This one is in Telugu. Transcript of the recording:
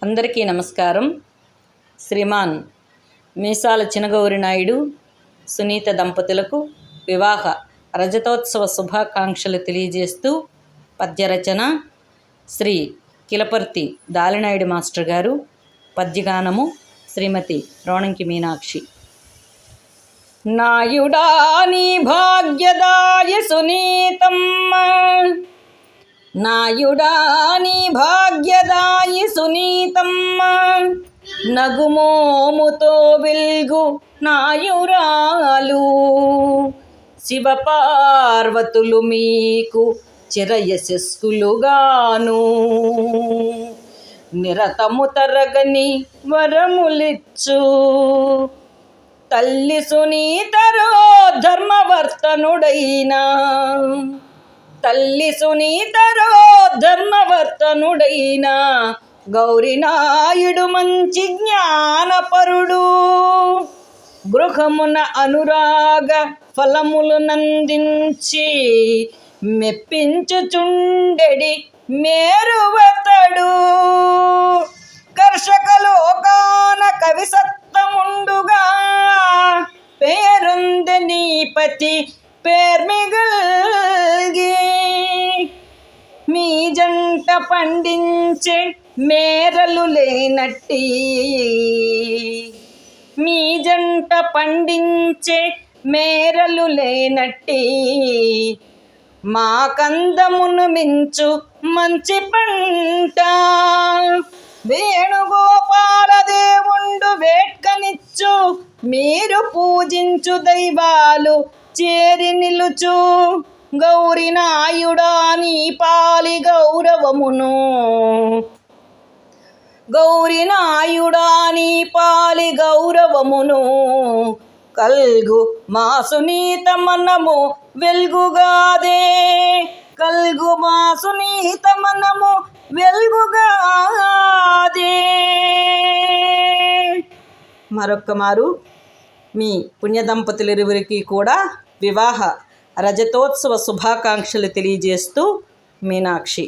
అందరికీ నమస్కారం. శ్రీమాన్ మీసాల చినగౌరి నాయుడు సునీత దంపతులకు వివాహ రజతోత్సవ శుభాకాంక్షలు తెలియజేస్తూ పద్యరచన శ్రీ కిలపర్తి దాలినాయుడు మాస్టర్ గారు. పద్యగానము శ్రీమతి రోణంకి మీనాక్షి. నాయుడా నీ భాగ్యదాయ సునీతమ్మ, నాయుడా నీ భాగ్యదాయి సునీతమ్మ, నగుమోముతో వెల్గు నాయురాలు, శివపార్వతులు మీకు చిరయశస్కులుగాను, నిరతము తరగని వరములిచ్చు తల్లి సునీతరో ధర్మవర్తనుడైనా, తల్లి సునీతరో ధర్మవర్తనుడైన గౌరినాయుడు మంచి జ్ఞానపరుడు, గృహమున అనురాగ ఫలములు నందించి మెప్పించుచుండెడి మేరువతడు, కర్షక లోకాన కవిసత్తముండుగా పేరొంది నీపతి పేర్మిగల్గి, మీ జంట పండించే మేరలు లేనట్టి, మీ జంట పండించే మేరలు లేనట్టి, మా కందమును మించు మంచి పంట, వేణుగోపాల దేవుండు వేట్కనిచ్చు మీరు పూజించు దైవాలు చేరి నిలుచు, గౌరినాయుడా నీ పాలి గౌరవమును, గౌరినాయుడా నీ పాలి గౌరవమును కల్గు మా సునీత మనము వెల్గుగాదే, కల్గు మా సునీత మనము వెల్గుగాదే. మరొక్క మారు మీ పుణ్యదంపతులిరువురికి కూడా వివాహ రజతోత్సవ శుభాకాంక్షలు తెలియజేస్తూ మీనాక్షి.